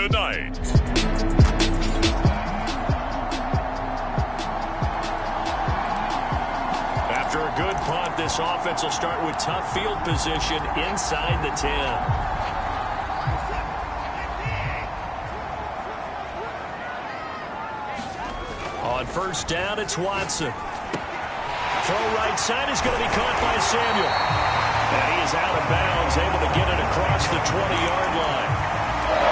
tonight. After a good punt, this offense will start with tough field position inside the 10. On first down, it's Watson. Throw right side is going to be caught by Samuel. And he is out of bounds, able to get it across the 20-yard line.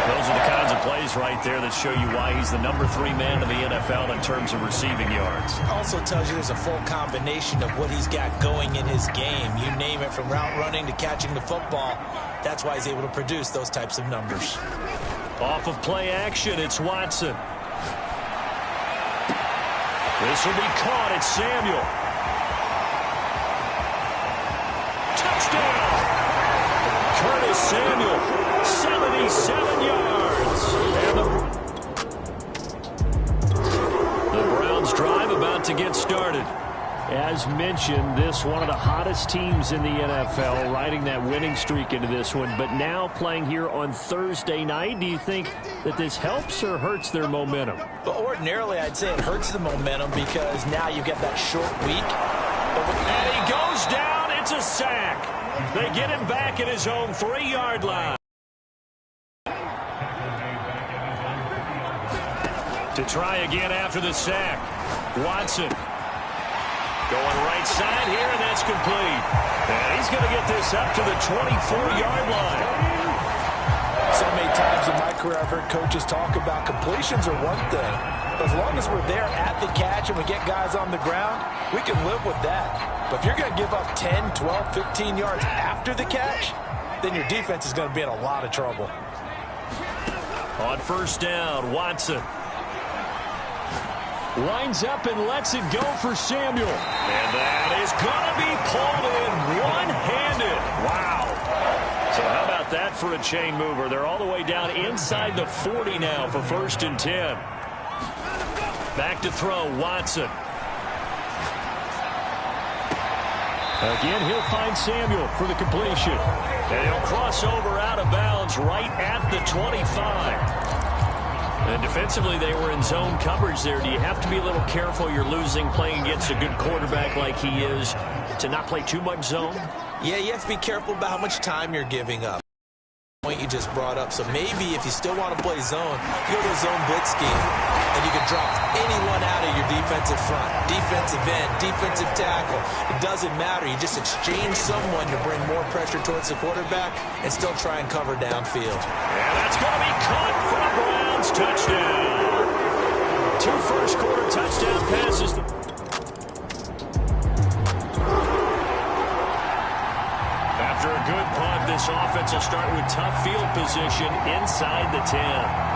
Those are the kinds of plays right there that show you why he's the number 3 man in the NFL in terms of receiving yards. Also tells you there's a full combination of what he's got going in his game. You name it, from route running to catching the football. That's why he's able to produce those types of numbers. Off of play action, it's Watson. This will be caught. It's Samuel. Touchdown! Curtis Samuel, 77 yards. And the Browns drive about to get started. As mentioned, this one of the hottest teams in the NFL, riding that winning streak into this one, but now playing here on Thursday night. Do you think that this helps or hurts their momentum? But ordinarily, I'd say it hurts the momentum because now you get that short week. And he goes down. It's a sack. They get him back at his own 3-yard line. To try again after the sack. Watson. Going right side here, and that's complete. And he's going to get this up to the 24-yard line. So many times in my career I've heard coaches talk about completions are one thing. But as long as we're there at the catch and we get guys on the ground, we can live with that. But if you're going to give up 10, 12, 15 yards after the catch, then your defense is going to be in a lot of trouble. On first down, Watson. Lines up and lets it go for Samuel. And that is going to be pulled in one-handed. Wow. So how about that for a chain mover? They're all the way down inside the 40 now for 1st and 10. Back to throw, Watson. Again, he'll find Samuel for the completion. And he'll cross over out of bounds right at the 25. And defensively, they were in zone coverage there. Do you have to be a little careful? You're losing playing against a good quarterback like he is to not play too much zone? Yeah, you have to be careful about how much time you're giving up. Point you just brought up. So maybe if you still want to play zone, you go to a zone blitz scheme, and you can drop anyone out of your defensive front, defensive end, defensive tackle. It doesn't matter. You just exchange someone to bring more pressure towards the quarterback and still try and cover downfield. And that's going to be caught for the Browns. Touchdown. 2 first-quarter touchdown passes. After a good punt, this offense will start with tough field position inside the 10.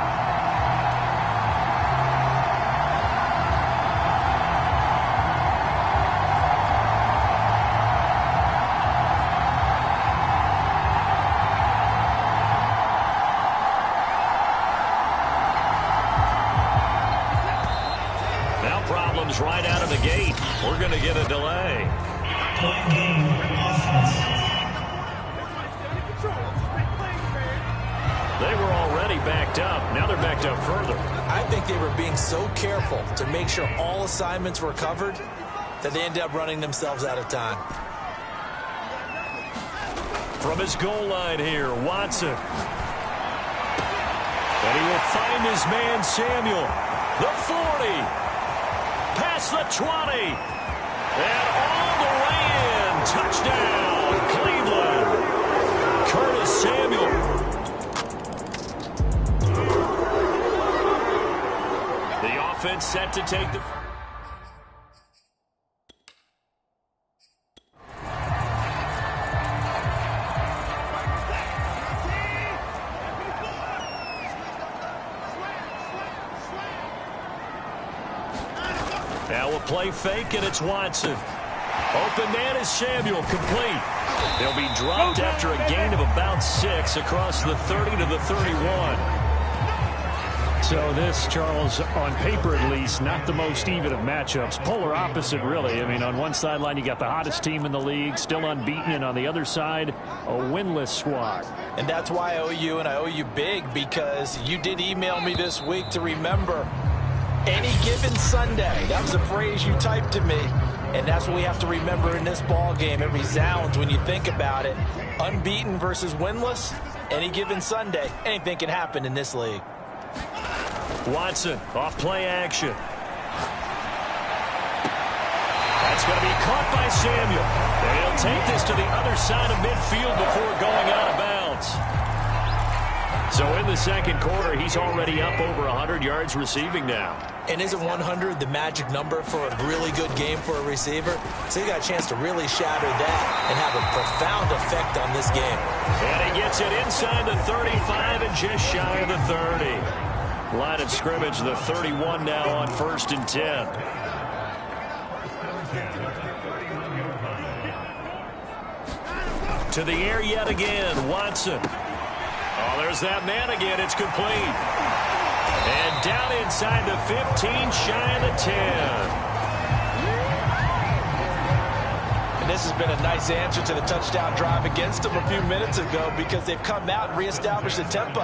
Now problems right out of the gate. We're going to get a delay. They were already backed up. Now they're backed up further. I think they were being so careful to make sure all assignments were covered that they ended up running themselves out of time. From his goal line here, Watson. And he will find his man, Samuel. The 40. Past the 20. And all the way in. Touchdown, Cleveland. Curtis Samuel. The offense set to take the... Now we'll play fake, and it's Watson. Open man is Samuel, complete. They'll be dropped after a gain of about 6 across the 30 to the 31. So this, Charles, on paper at least, not the most even of matchups. Polar opposite, really. I mean, on one sideline, you got the hottest team in the league, still unbeaten, and on the other side, a winless squad. And that's why I owe you, and I owe you big, because you did email me this week to remember any given Sunday. That was a phrase you typed to me, and that's what we have to remember in this ball game. It resounds when you think about it. Unbeaten versus winless, any given Sunday, anything can happen in this league. Watson, off play action. That's going to be caught by Samuel. And he'll take this to the other side of midfield before going out of bounds. So in the second quarter, he's already up over 100 yards receiving now. And isn't 100 the magic number for a really good game for a receiver? So he got a chance to really shatter that and have a profound effect on this game. And he gets it inside the 35 and just shy of the 30. Line of scrimmage, the 31 now on 1st and 10. To the air yet again, Watson. Oh, there's that man again. It's complete. And down inside the 15, shy of the 10. This has been a nice answer to the touchdown drive against them a few minutes ago because they've come out and reestablished the tempo.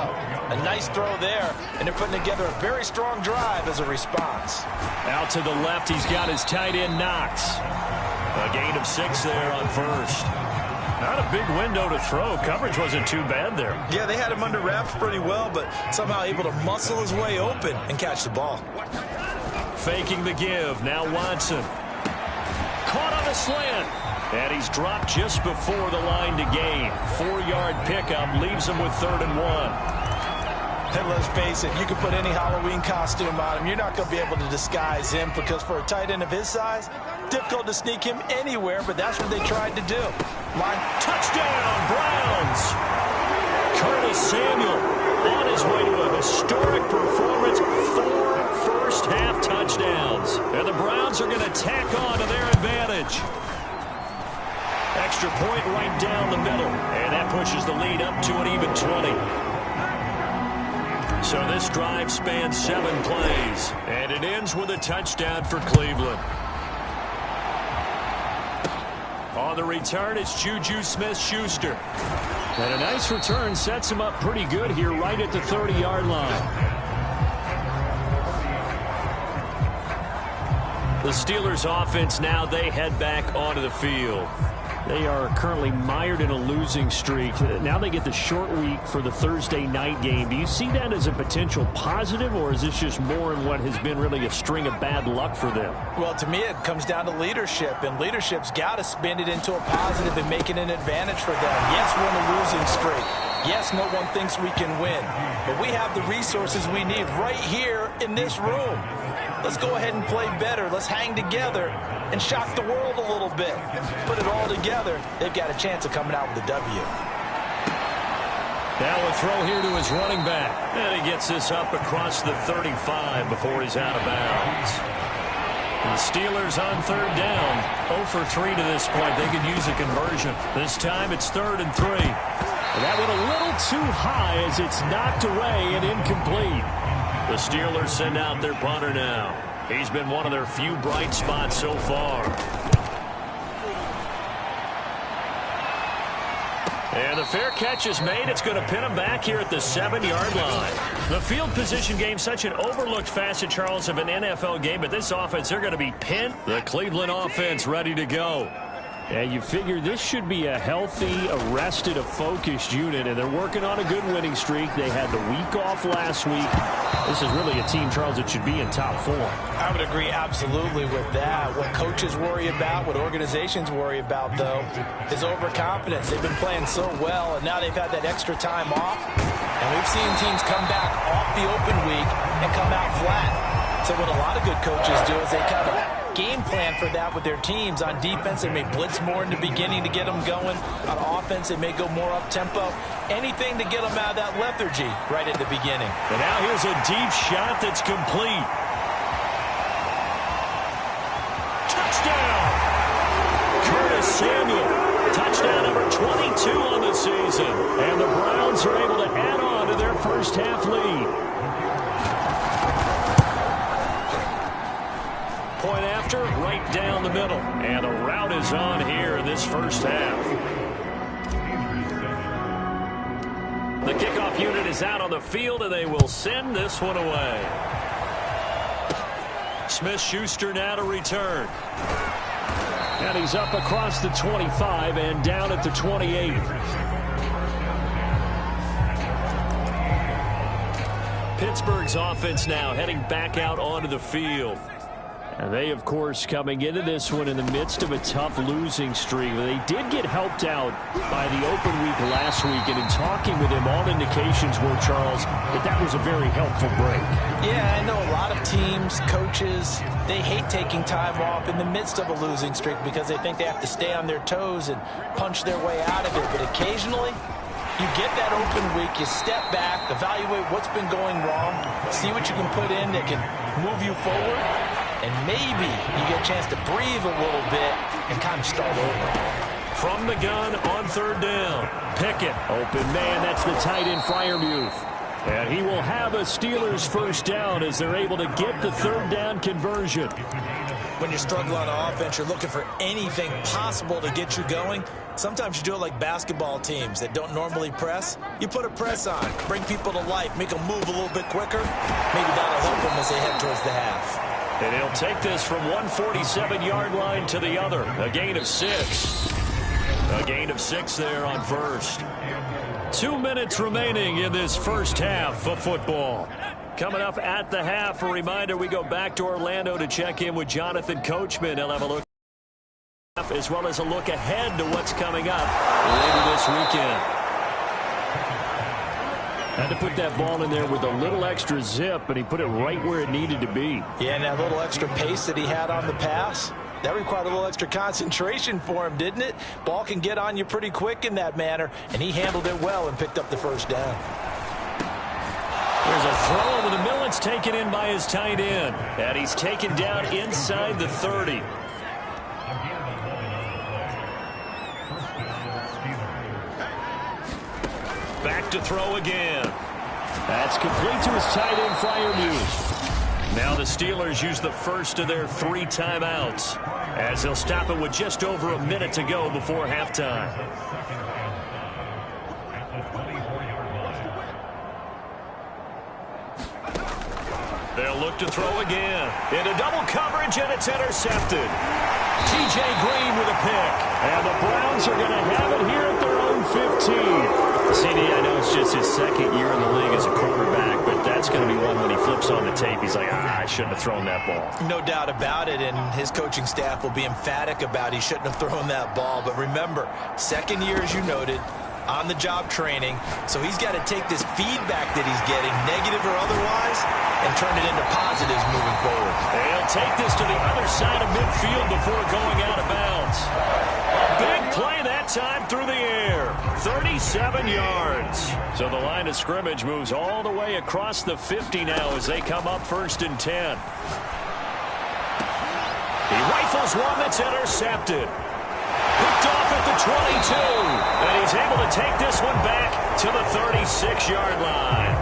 A nice throw there, and they're putting together a very strong drive as a response. Out to the left, he's got his tight end, Knox. A gain of 6 there on 1st. Not a big window to throw. Coverage wasn't too bad there. Yeah, they had him under wraps pretty well, but somehow able to muscle his way open and catch the ball. Faking the give. Now Watson. Caught on the slant. And he's dropped just before the line to gain. 4-yard pickup leaves him with 3rd and 1. And let's face it, you can put any Halloween costume on him. You're not going to be able to disguise him because for a tight end of his size, difficult to sneak him anywhere, but that's what they tried to do. Line touchdown, Browns. Curtis Samuel on his way to a historic performance. 4 first-half touchdowns. And the Browns are going to tack on to their advantage. Extra point right down the middle. And that pushes the lead up to an even 20. So this drive spans 7 plays. And it ends with a touchdown for Cleveland. On the return, it's Juju Smith-Schuster. And a nice return sets him up pretty good here right at the 30-yard line. The Steelers offense now, they head back onto the field. They are currently mired in a losing streak. Now they get the short week for the Thursday night game. Do you see that as a potential positive, or is this just more in what has been really a string of bad luck for them? Well, to me, it comes down to leadership, and leadership's got to spin it into a positive and make it an advantage for them. Yes, we're in a losing streak. Yes, no one thinks we can win, but we have the resources we need right here in this room. Let's go ahead and play better. Let's hang together and shock the world a little bit. Put it all together, they've got a chance of coming out with a W. Now a throw here to his running back. And he gets this up across the 35 before he's out of bounds. And the Steelers on 3rd down. 0 for 3 to this point. They could use a conversion. This time it's 3rd and 3. And that went a little too high as it's knocked away and incomplete. The Steelers send out their punter now. He's been one of their few bright spots so far. And the fair catch is made. It's going to pin him back here at the 7-yard line. The field position game, such an overlooked facet, Charles, of an NFL game. But this offense, they're going to be pinned. The Cleveland offense ready to go. And you figure this should be a healthy, arrested, a focused unit, and they're working on a good winning streak. They had the week off last week. This is really a team, Charles, that should be in top form. I would agree absolutely with that. What coaches worry about, what organizations worry about, though, is overconfidence. They've been playing so well, and now they've had that extra time off. And we've seen teams come back off the open week and come out flat. So what a lot of good coaches do is they kind of game plan for that with their teams. On defense, they may blitz more in the beginning to get them going. On offense, they may go more up-tempo. Anything to get them out of that lethargy right at the beginning. And now here's a deep shot that's complete. Touchdown! Curtis Samuel. Touchdown number 22 on the season. And the Browns are able to add on to their first half lead. point after, right down the middle. And the route is on here in this first half. The kickoff unit is out on the field, and they will send this one away. Smith-Schuster now to return. And he's up across the 25 and down at the 28. Pittsburgh's offense now heading back out onto the field. And they, of course, coming into this one in the midst of a tough losing streak. They did get helped out by the open week last week, and in talking with him, all indications were, Charles, that was a very helpful break. Yeah, I know a lot of teams, coaches, they hate taking time off in the midst of a losing streak because they think they have to stay on their toes and punch their way out of it. But occasionally, you get that open week, you step back, evaluate what's been going wrong, see what you can put in that can move you forward, and maybe you get a chance to breathe a little bit and kind of start over. From the gun on third down, Pickett, open man, that's the tight end Freiermuth. And he will have a Steelers first down as they're able to get the third down conversion. When you struggle on offense, you're looking for anything possible to get you going. Sometimes you do it like basketball teams that don't normally press. You put a press on, bring people to life, make them move a little bit quicker. Maybe that'll help them as they head towards the half. And he'll take this from one 47-yard line to the other. A gain of 6. A gain of 6 there on first. 2 minutes remaining in this first half of football. Coming up at the half, a reminder, we go back to Orlando to check in with Jonathan Coachman. He'll have a look as well as a look ahead to what's coming up later this weekend. Had to put that ball in there with a little extra zip, and he put it right where it needed to be. Yeah, and that little extra pace that he had on the pass, that required a little extra concentration for him, didn't it? Ball can get on you pretty quick in that manner, and he handled it well and picked up the first down. There's a throw over the middle. It's taken in by his tight end. And he's taken down inside the 30. Back to throw again. That's complete to his tight end, Freiermuth. Now the Steelers use the first of their 3 timeouts as they'll stop it with just over a minute to go before halftime. They'll look to throw again. Into double coverage, and it's intercepted. T.J. Green with a pick. And the Browns are going to have it here at their own 15. CD, I know it's just his second year in the league as a quarterback, but that's going to be one when he flips on the tape. He's like, I shouldn't have thrown that ball. No doubt about it, and his coaching staff will be emphatic about he shouldn't have thrown that ball. But remember, second year, as you noted, on-the-job training, so he's got to take this feedback that he's getting, negative or otherwise, and turn it into positives moving forward. They'll take this to the other side of midfield before going out of bounds. A big play that time through the air. 37 yards. So the line of scrimmage moves all the way across the 50 now as they come up 1st and 10. He rifles one that's intercepted. Picked off at the 22. And he's able to take this one back to the 36-yard line.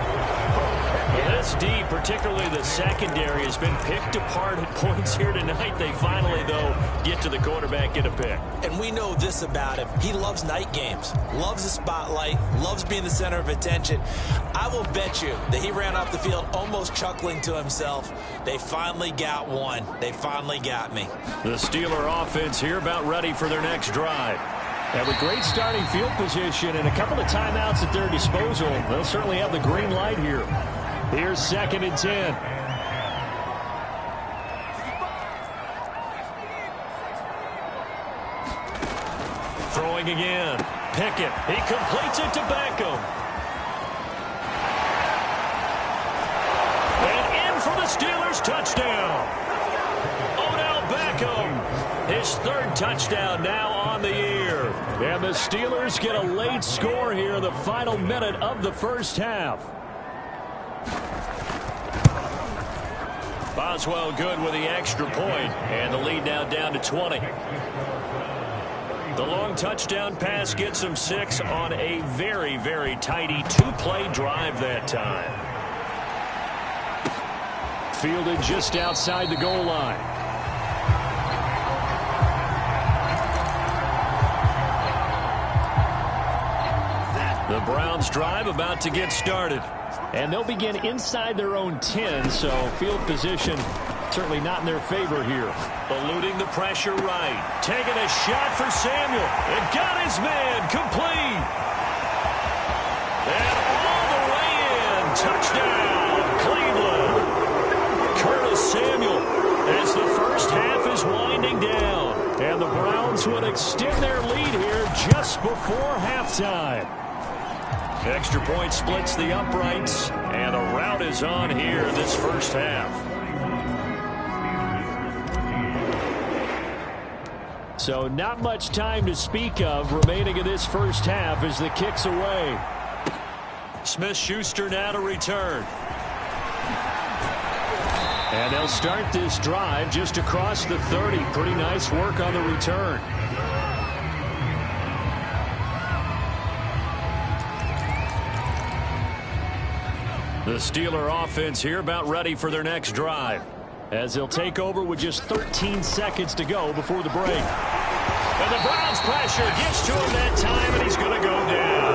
This D, particularly the secondary, has been picked apart at points here tonight. They finally, though, get to the quarterback, get a pick. And we know this about him. He loves night games, loves the spotlight, loves being the center of attention. I will bet you that he ran off the field almost chuckling to himself. They finally got one. They finally got me. The Steeler offense here about ready for their next drive. And with great starting field position and a couple of timeouts at their disposal, they'll certainly have the green light here. Here's 2nd and 10. Throwing again. Pickett. He completes it to Beckham. And in for the Steelers touchdown. Odell Beckham. His 3rd touchdown now on the year. And the Steelers get a late score here in the final minute of the first half. Boswell good with the extra point, and the lead now down to 20. The long touchdown pass gets them 6 on a very, very tidy 2-play drive that time. Fielded just outside the goal line. The Browns drive about to get started. And they'll begin inside their own 10, so field position certainly not in their favor here. Eluding the pressure right. Taking a shot for Samuel. It got his man complete. And all the way in. Touchdown, Cleveland. Curtis Samuel as the first half is winding down. And the Browns would extend their lead here just before halftime. Extra point splits the uprights, and the rout is on here this first half. So not much time to speak of remaining in this first half as the kick's away. Smith-Schuster now to return. And they'll start this drive just across the 30. Pretty nice work on the return. The Steeler offense here about ready for their next drive. As they'll take over with just 13 seconds to go before the break. And the Browns pressure gets to him that time, and he's going to go down.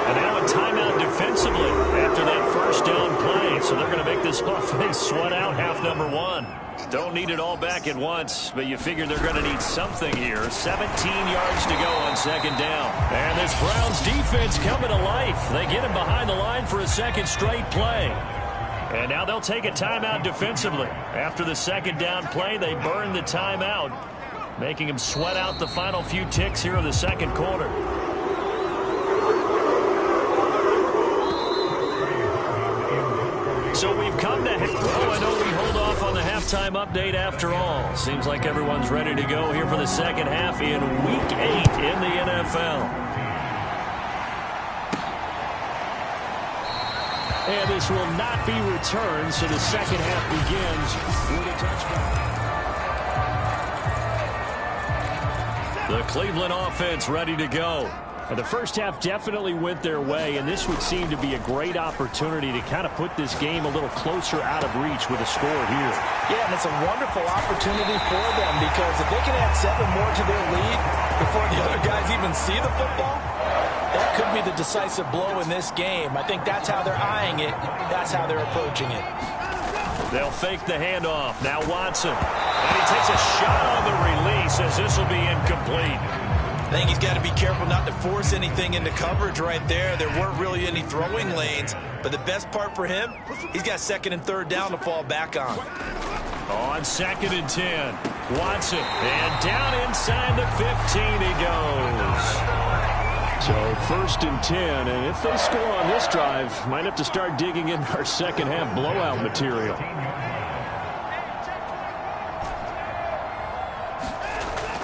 And now a timeout defensively after that first down play. So they're going to make this offense sweat out half number one. Don't need it all back at once, but you figure they're going to need something here. 17 yards to go on second down. And this Browns defense coming to life. They get him behind the line for a second straight play. And now they'll take a timeout defensively. After the second down play, they burn the timeout, making him sweat out the final few ticks here in the second quarter. So we've come to... Oh, I know we hold off on the halftime update after all. Seems like everyone's ready to go here for the second half in Week 8 in the NFL. And this will not be returned, so the second half begins with a touchdown. The Cleveland offense ready to go. And the first half definitely went their way, and this would seem to be a great opportunity to kind of put this game a little closer out of reach with a score here. Yeah, and it's a wonderful opportunity for them because if they can add 7 more to their lead before the other guys even see the football, that could be the decisive blow in this game. I think that's how they're eyeing it. That's how they're approaching it. They'll fake the handoff. Now Watson. And he takes a shot on the release as this will be incomplete. I think he's got to be careful not to force anything into coverage right there. There weren't really any throwing lanes. But the best part for him, he's got second and third down to fall back on. On second and 10. Watson. And down inside the 15 he goes. So first and 10, and if they score on this drive, might have to start digging in our second half blowout material.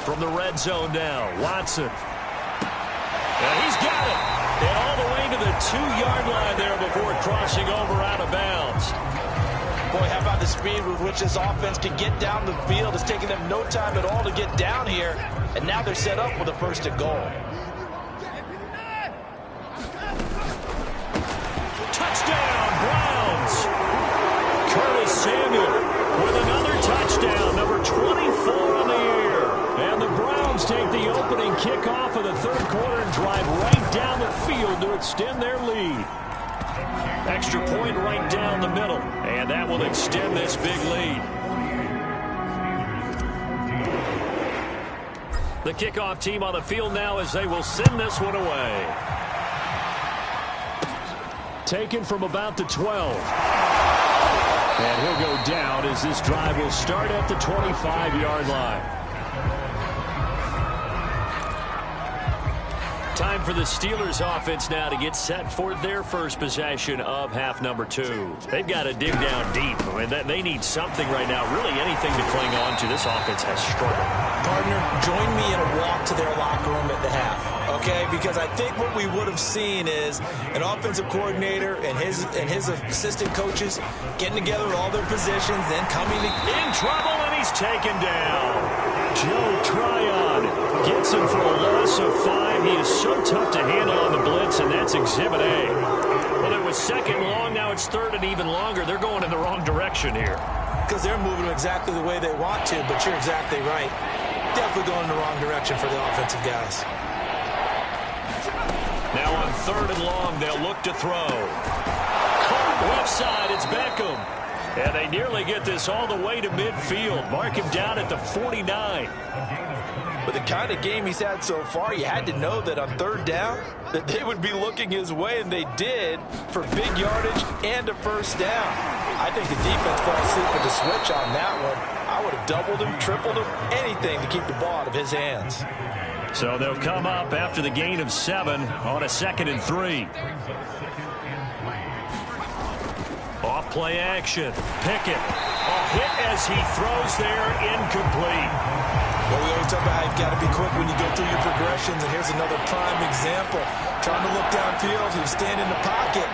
From the red zone now, Watson. And he's got it. And all the way to the 2-yard line there before crossing over out of bounds. Boy, how about the speed with which this offense can get down the field? It's taking them no time at all to get down here. And now they're set up with a first and goal. Touchdown, Browns. Curtis Samuel with another touchdown, number 24 on the year. And the Browns take the opening kickoff of the third quarter and drive right down the field to extend their lead. Extra point right down the middle, and that will extend this big lead. The kickoff team on the field now as they will send this one away. Taken from about the 12. And he'll go down as this drive will start at the 25-yard line. Time for the Steelers offense now to get set for their first possession of half number 2. They've got to dig down deep. I mean, they need something right now, really anything to cling on to. This offense has struggled. Partner, join me in a walk to their locker room at the half, okay? Because I think what we would have seen is an offensive coordinator and his assistant coaches getting together at all their positions, then coming in trouble, and he's taken down. Joe Tryon gets him for a loss of 5. He is so tough to handle on the blitz, and that's Exhibit A. Well, it was second and long. Now it's third and even longer. They're going in the wrong direction here. Because they're moving exactly the way they want to, but you're exactly right. Definitely going in the wrong direction for the offensive guys. Now on 3rd and long, they'll look to throw. Caught left side, it's Beckham. And they nearly get this all the way to midfield. Mark him down at the 49. With the kind of game he's had so far, you had to know that on 3rd down that they would be looking his way, and they did, for big yardage and a 1st down. I think the defense fell asleep with the switch on that one. I would have doubled him, tripled him, anything to keep the ball out of his hands. So they'll come up after the gain of 7 on a 2nd and 3. Off play action. Pickett. A hit as he throws there, incomplete. Well, we always talk about how you've got to be quick when you go through your progressions, and here's another prime example. Trying to look downfield, he was standing in the pocket,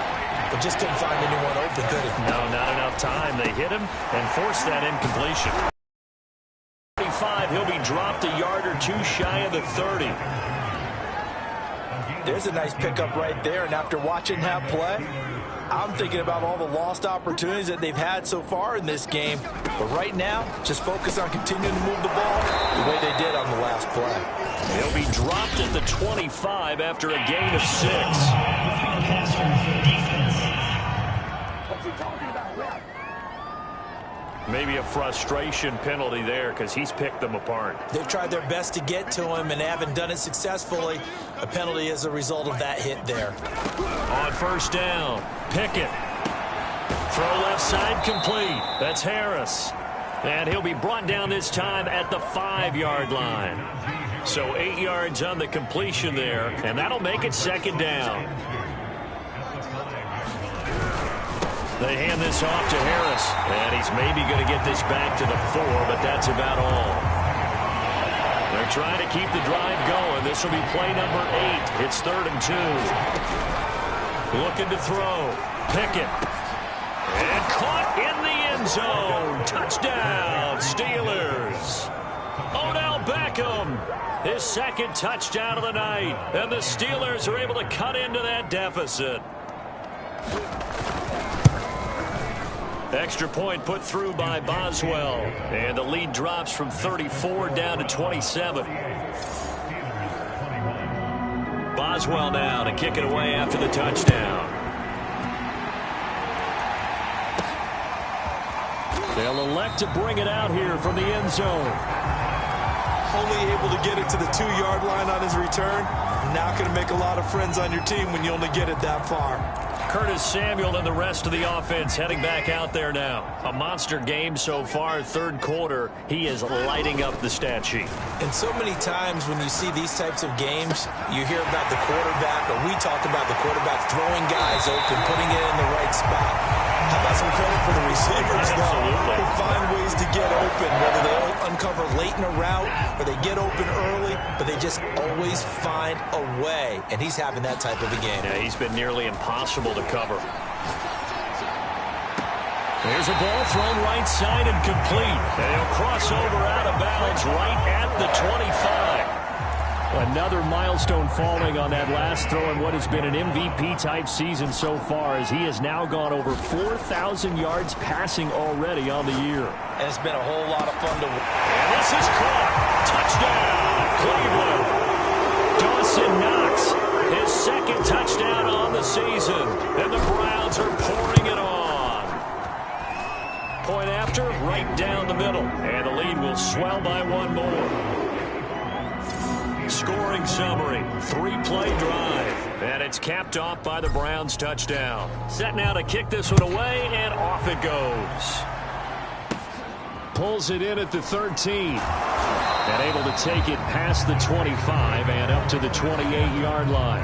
but just couldn't find anyone open, could he? No, not enough time. They hit him and forced that incompletion. 35, he'll be dropped a yard or 2 shy of the 30. There's a nice pickup right there, and after watching that play, I'm thinking about all the lost opportunities that they've had so far in this game. But right now, just focus on continuing to move the ball the way they did on the last play. He'll be dropped at the 25 after a gain of 6. Maybe a frustration penalty there because he's picked them apart. They've tried their best to get to him and haven't done it successfully. A penalty is a result of that hit there. On 1st down, Pickett. Throw left side complete. That's Harris. And he'll be brought down this time at the 5-yard line. So 8 yards on the completion there, and that'll make it 2nd down. They hand this off to Harris, and he's maybe going to get this back to the 4, but that's about all. They're trying to keep the drive going. This will be play number 8. It's 3rd and 2. Looking to throw. Pickett. And caught in the end zone. Touchdown, Steelers. Odell Beckham, his 2nd touchdown of the night. And the Steelers are able to cut into that deficit. Extra point put through by Boswell. And the lead drops from 34 down to 27. Boswell now to kick it away after the touchdown. They'll elect to bring it out here from the end zone. Only able to get it to the 2-yard line on his return. Not going to make a lot of friends on your team when you only get it that far. Curtis Samuel and the rest of the offense heading back out there now. A monster game so far, 3rd quarter. He is lighting up the stat sheet. And so many times when you see these types of games, you hear about the quarterback, or we talk about the quarterback throwing guys open, putting it in the right spot. How about some credit for the receivers, though? They find ways to get open, whether they uncover late in a route or they get open early, but they just always find a way. And he's having that type of a game. Yeah, he's been nearly impossible to cover. There's a ball thrown right side and complete. And he'll cross over out of bounds right at the 25. Another milestone falling on that last throw in what has been an MVP-type season so far, as he has now gone over 4,000 yards passing already on the year. And it's been a whole lot of fun to watch. And this is caught. Touchdown, Cleveland. Dawson Knox, his 2nd touchdown on the season. And the Browns are pouring it on. Point after, right down the middle. And the lead will swell by 1 more. Scoring summary, 3-play drive. And it's capped off by the Browns touchdown. Set now to kick this one away, and off it goes. Pulls it in at the 13. And able to take it past the 25 and up to the 28-yard line.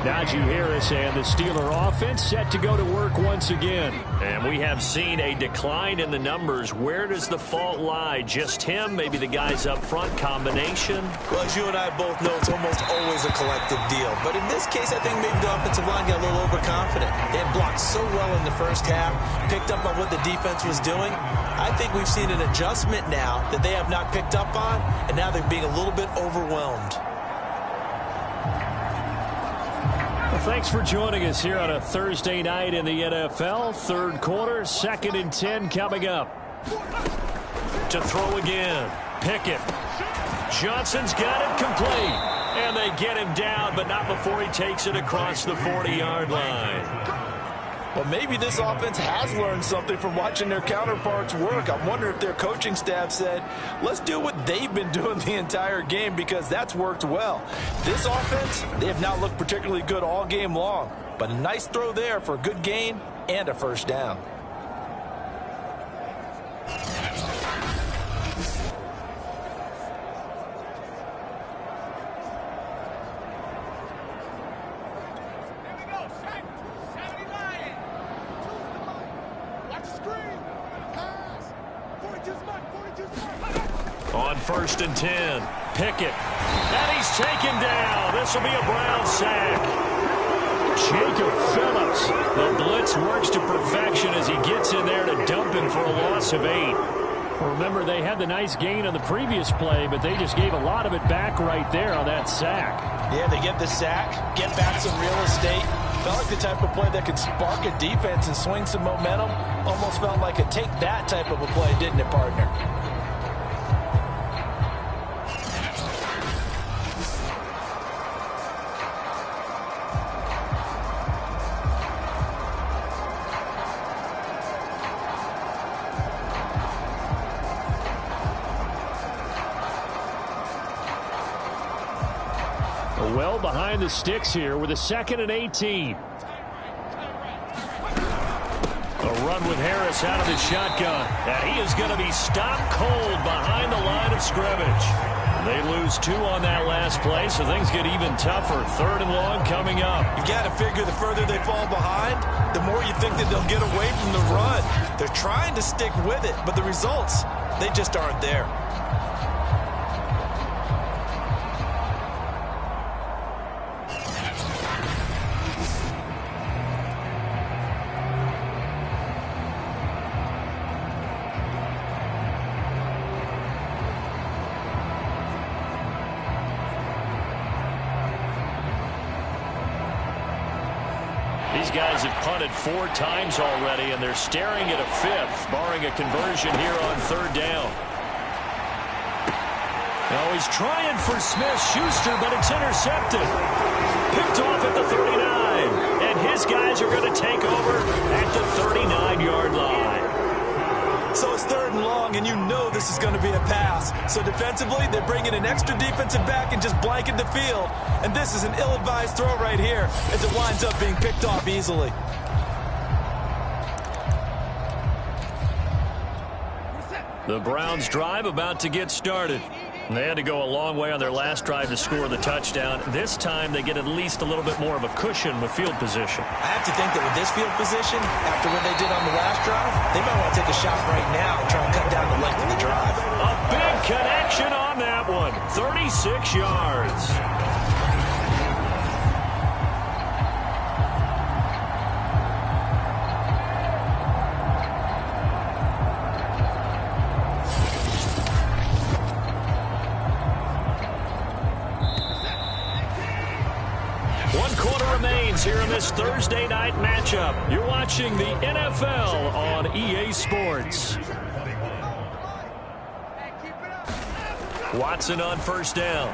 Najee Harris and the Steeler offense set to go to work once again. And we have seen a decline in the numbers. Where does the fault lie? Just him? Maybe the guys up front? Combination? Well, as you and I both know, it's almost always a collective deal. But in this case, I think maybe the offensive line got a little overconfident. They had blocked so well in the first half, picked up on what the defense was doing. I think we've seen an adjustment now that they have not picked up on, and now they're being a little bit overwhelmed. Well, thanks for joining us here on a Thursday night in the NFL. 3rd quarter, 2nd and 10 coming up. To throw again. Pickett. Johnson's got it complete. And they get him down, but not before he takes it across the 40-yard line. Well, maybe this offense has learned something from watching their counterparts work. I'm wondering if their coaching staff said, let's do what they've been doing the entire game, because that's worked well. This offense, they have not looked particularly good all game long, but a nice throw there for a good gain and a first down. On 1st and 10, Pickett. And he's taken down. This will be a Brown sack. Jacob Phillips. The blitz works to perfection as he gets in there to dump him for a loss of 8. Remember, they had the nice gain on the previous play, but they just gave a lot of it back right there on that sack. Yeah, they get the sack, get back some real estate. Felt like the type of play that could spark a defense and swing some momentum. Almost felt like a take that type of a play, didn't it, partner? Well behind the sticks here with a 2nd and 18. A run with Harris out of the shotgun. And he is going to be stopped cold behind the line of scrimmage. They lose 2 on that last play, so things get even tougher. 3rd and long coming up. You got to figure the further they fall behind, the more you think that they'll get away from the run. They're trying to stick with it, but the results, they just aren't there. These guys have punted 4 times already, and they're staring at a 5th, barring a conversion here on 3rd down. Now he's trying for Smith-Schuster, but it's intercepted. Picked off at the 39, and his guys are going to take over at the 39-yard line. So it's 3rd and long, and you know this is going to be a pass. So defensively, they're bringing an extra defensive back and just blanket the field. And this is an ill-advised throw right here as it winds up being picked off easily. The Browns' drive about to get started. They had to go a long way on their last drive to score the touchdown. This time they get at least a little bit more of a cushion with field position. I have to think that with this field position, after what they did on the last drive, they might want to take a shot right now and try and cut down the length of the drive. A big connection on that one. 36 yards. Here in this Thursday night matchup. You're watching the NFL on EA Sports. Watson on 1st down.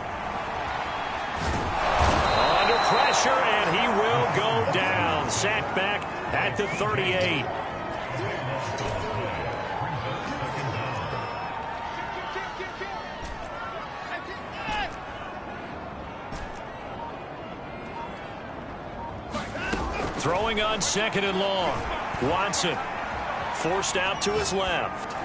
Under pressure, and he will go down. Sacked back at the 38. Throwing on 2nd and long. Watson forced out to his left.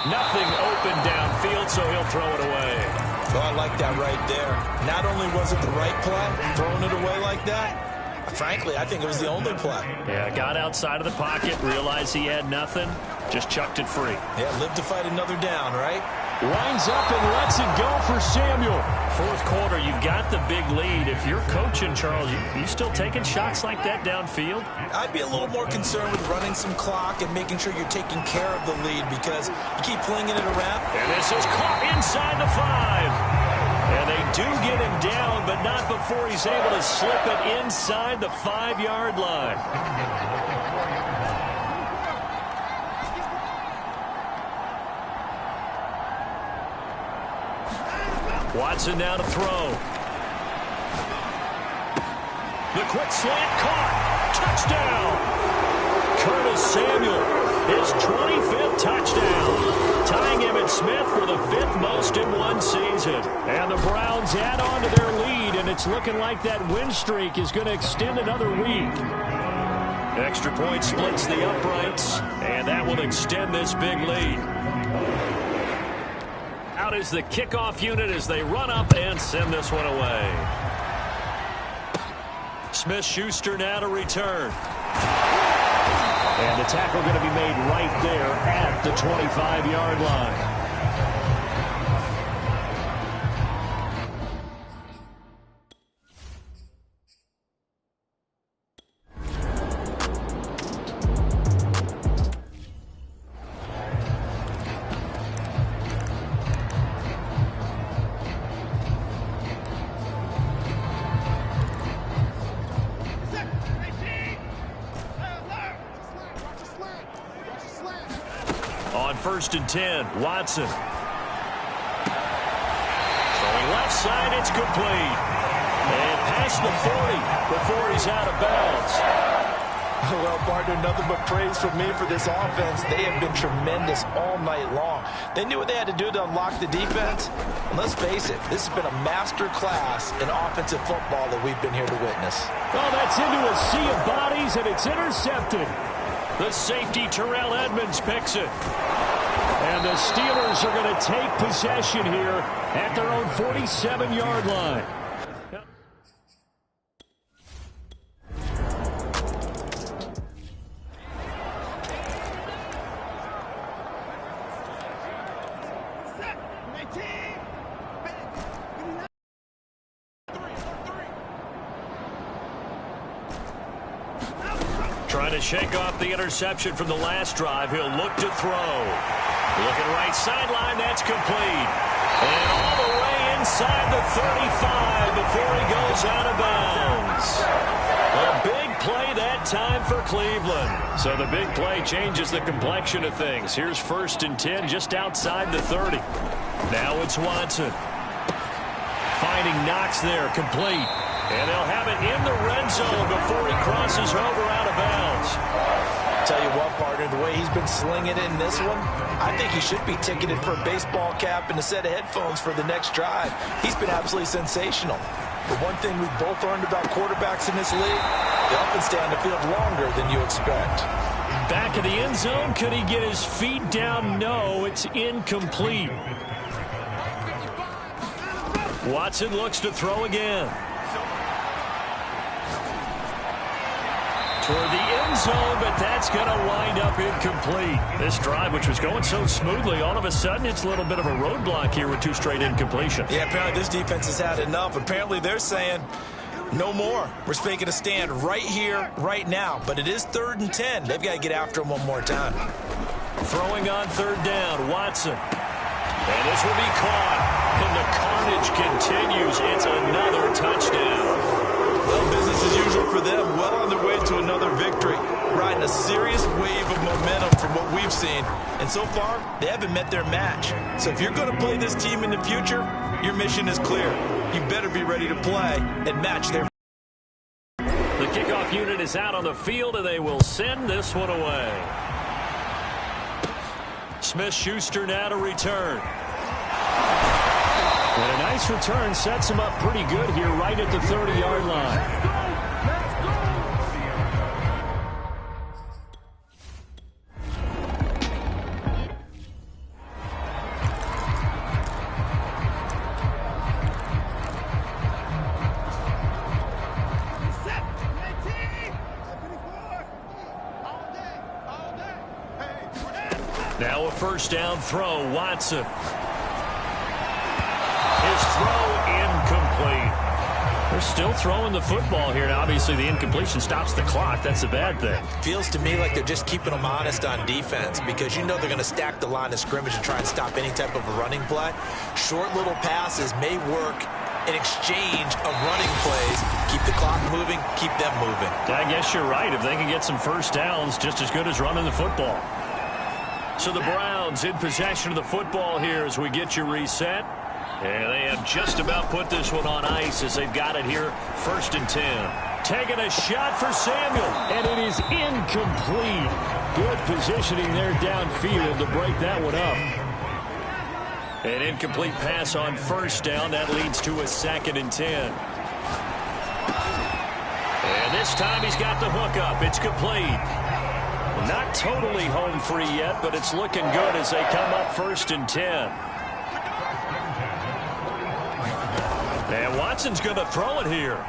Nothing open downfield, so he'll throw it away. Oh, I like that right there. Not only was it the right play, throwing it away like that, frankly, I think it was the only play. Yeah, got outside of the pocket, realized he had nothing, just chucked it free. Yeah, live to fight another down, right? Winds up and lets it go for Samuel. 4th quarter, you've got the big lead. If you're coaching, Charles, you still taking shots like that downfield? I'd be a little more concerned with running some clock and making sure you're taking care of the lead, because you keep flinging it around. And this is caught inside the 5. And they do get him down, but not before he's able to slip it inside the 5-yard line. Watson now to throw. The quick slant caught. Touchdown. Curtis Samuel, his 25th touchdown. Tying Emmitt Smith for the 5th most in one season. And the Browns add on to their lead, and it's looking like that win streak is going to extend another week. Extra point splits the uprights, and that will extend this big lead. Out is the kickoff unit as they run up and send this one away. Smith-Schuster now to return. And the tackle going to be made right there at the 25-yard line. On 1st and 10, Watson. Throwing left side, it's complete. And past the 40 before he's out of bounds. Well, partner, nothing but praise from me for this offense. They have been tremendous all night long. They knew what they had to do to unlock the defense. And let's face it, this has been a master class in offensive football that we've been here to witness. Well, that's into a sea of bodies, and it's intercepted. The safety, Terrell Edmonds, picks it. And the Steelers are going to take possession here at their own 47-yard line. Trying to shake off the interception from the last drive. He'll look to throw. Looking right sideline. That's complete. And all the way inside the 35 before he goes out of bounds. A big play that time for Cleveland. So the big play changes the complexion of things. Here's 1st and 10 just outside the 30. Now it's Watson. Finding Knox there, complete. And they'll have it in the red zone before he crosses over out of bounds. Tell you what, partner, the way he's been slinging it in this one, I think he should be ticketed for a baseball cap and a set of headphones for the next drive. He's been absolutely sensational. But one thing we've both learned about quarterbacks in this league, they often stay on the field longer than you expect. Back of the end zone, could he get his feet down? No, it's incomplete. Watson looks to throw again. Toward the end zone, but that's going to wind up incomplete. This drive, which was going so smoothly, all of a sudden it's a little bit of a roadblock here with 2 straight incompletions. Yeah, apparently this defense has had enough. Apparently they're saying no more. We're making a stand right here, right now. But it is 3rd and 10. They've got to get after him one more time. Throwing on 3rd down, Watson. And this will be caught. And the carnage continues. It's another touchdown. Well, business as usual for them. Well on their way to another victory. Riding a serious wave of momentum from what we've seen. And so far, they haven't met their match. So if you're going to play this team in the future, your mission is clear. You better be ready to play and match their... The kickoff unit is out on the field, and they will send this one away. Smith-Schuster now to return. And a nice return sets him up pretty good here right at the 30-yard line. Now a 1st down throw, Watson. His throw incomplete. They're still throwing the football here. Now, obviously, the incompletion stops the clock. That's a bad thing. Feels to me like they're just keeping them honest on defense because you know they're going to stack the line of scrimmage and try and stop any type of a running play. Short little passes may work in exchange of running plays. Keep the clock moving, keep them moving. I guess you're right. If they can get some 1st downs, just as good as running the football. So the Browns in possession of the football here as we get you reset. And they have just about put this one on ice as they've got it here, 1st and 10. Taking a shot for Samuel. And it is incomplete. Good positioning there downfield to break that one up. An incomplete pass on 1st down. That leads to a 2nd and 10. And this time he's got the hook up. It's complete. Not totally home free yet, but it's looking good as they come up 1st and 10. And Watson's going to throw it here.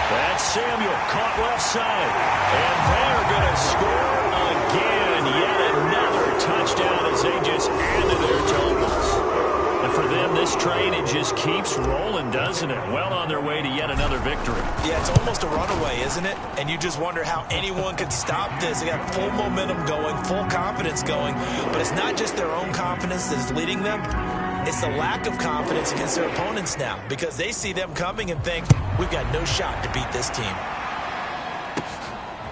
That's Samuel, caught left side. And they're going to score again. Yet another touchdown as they just added their totals. And for them, this train, it just keeps rolling, doesn't it? Well on their way to yet another victory. Yeah, it's almost a runaway, isn't it? And you just wonder how anyone could stop this. They got full momentum going, full confidence going. But it's not just their own confidence that's leading them. It's the lack of confidence against their opponents now because they see them coming and think, we've got no shot to beat this team.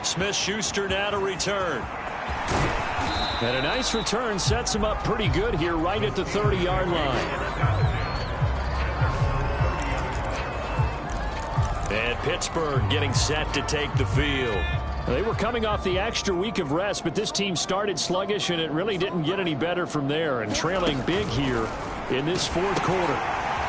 Smith-Schuster now to return. And a nice return sets him up pretty good here right at the 30-yard line. And Pittsburgh getting set to take the field. They were coming off the extra week of rest, but this team started sluggish, and it really didn't get any better from there. And trailing big here in this 4th quarter.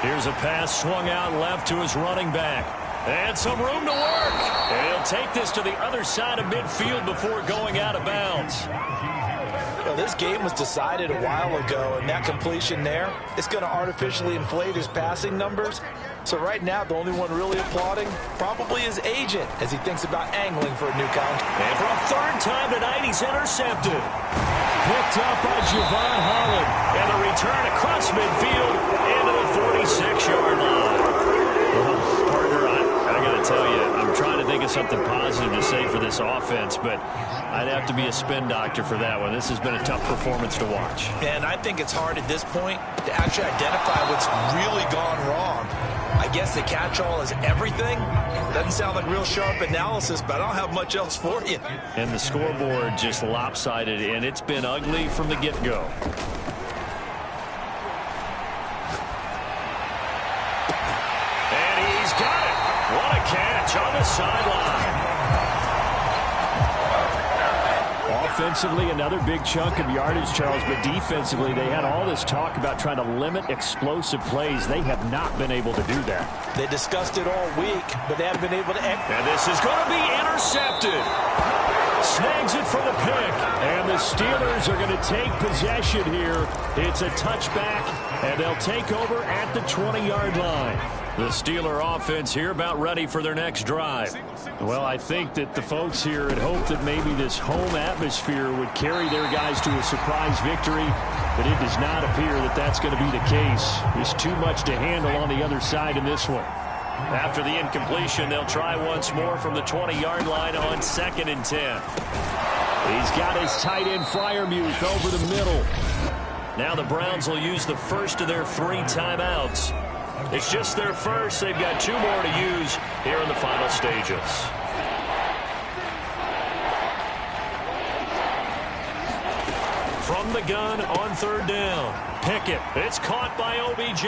Here's a pass swung out left to his running back. And some room to work. And he'll take this to the other side of midfield before going out of bounds. Well, this game was decided a while ago, and that completion there, it's going to artificially inflate his passing numbers. So right now, the only one really applauding probably his agent as he thinks about angling for a new contract. And for a 3rd time tonight, he's intercepted. Picked up by Javon Holland. And a return across midfield into the 46-yard line. Well, partner, I got to tell you, I'm trying to think of something positive to say for this offense, but I'd have to be a spin doctor for that one. This has been a tough performance to watch. And I think it's hard at this point to actually identify what's really gone wrong. I guess the catch-all is everything. Doesn't sound like real sharp analysis, but I don't have much else for you. And the scoreboard just lopsided, and it's been ugly from the get-go. And he's got it. What a catch on the sideline. Offensively, another big chunk of yardage, Charles, but defensively, they had all this talk about trying to limit explosive plays. They have not been able to do that. They discussed it all week, but they haven't been able to. And this is going to be intercepted. Snags it for the pick. And the Steelers are going to take possession here. It's a touchback, and they'll take over at the 20-yard line. The Steeler offense here about ready for their next drive. Well, I think that the folks here had hoped that maybe this home atmosphere would carry their guys to a surprise victory, but it does not appear that that's going to be the case. There's too much to handle on the other side in this one. After the incompletion, they'll try once more from the 20-yard line on 2nd and 10. He's got his tight end Freiermuth over the middle. Now the Browns will use the first of their 3 timeouts. It's just their first. They've got 2 more to use here in the final stages. From the gun on 3rd down. Pickett. It's caught by OBJ.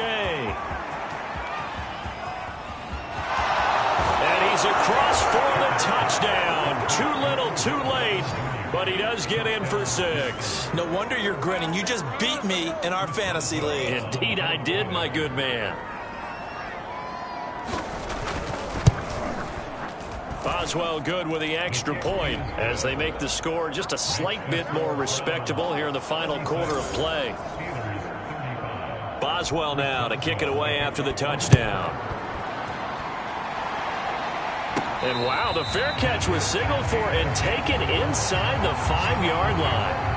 And he's across for the touchdown. Too little, too late. But he does get in for 6. No wonder you're grinning. You just beat me in our fantasy league. Indeed I did, my good man. Boswell good with the extra point as they make the score just a slight bit more respectable here in the final quarter of play. Boswell now to kick it away after the touchdown. And wow, the fair catch was signaled for and taken inside the 5-yard line.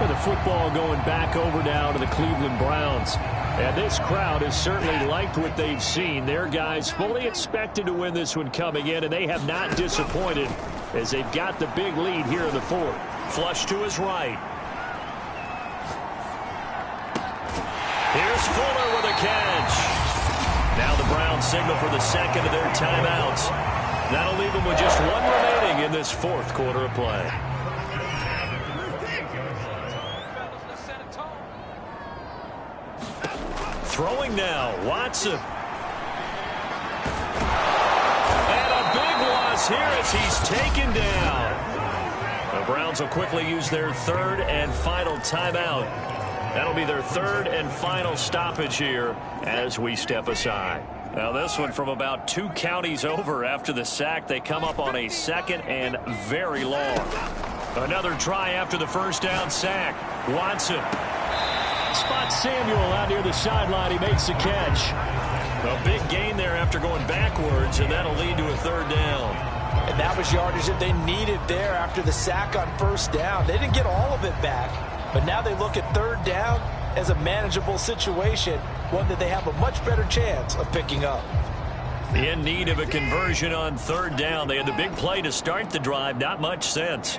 With the football going back over now to the Cleveland Browns. And this crowd has certainly liked what they've seen. Their guys fully expected to win this one coming in, and they have not disappointed as they've got the big lead here in the 4th. Flush to his right. Here's Fuller with a catch. Now the Browns signal for the 2nd of their timeouts. That'll leave them with just 1 remaining in this 4th quarter of play. Throwing now, Watson. And a big loss here as he's taken down. The Browns will quickly use their third and final timeout. That'll be their third and final stoppage here as we step aside. Now this one from about 2 counties over after the sack. They come up on a second and very long. Another try after the first down sack. Watson spots Samuel out near the sideline. He makes the catch. A big gain there after going backwards, and that'll lead to a third down. And that was yardage that they needed there after the sack on first down. They didn't get all of it back, but now they look at third down as a manageable situation, one that they have a much better chance of picking up. In need of a conversion on third down. They had the big play to start the drive. Not much sense.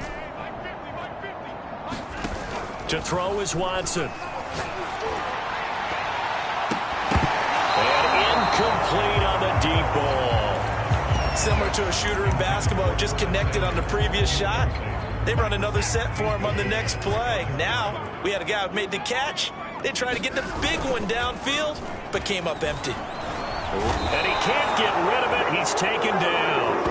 To throw is Watson. And incomplete on the deep ball. Similar to a shooter in basketball who just connected on the previous shot. They run another set for him on the next play. Now, we had a guy who made the catch. They tried to get the big one downfield, but came up empty. And he can't get rid of it. He's taken down.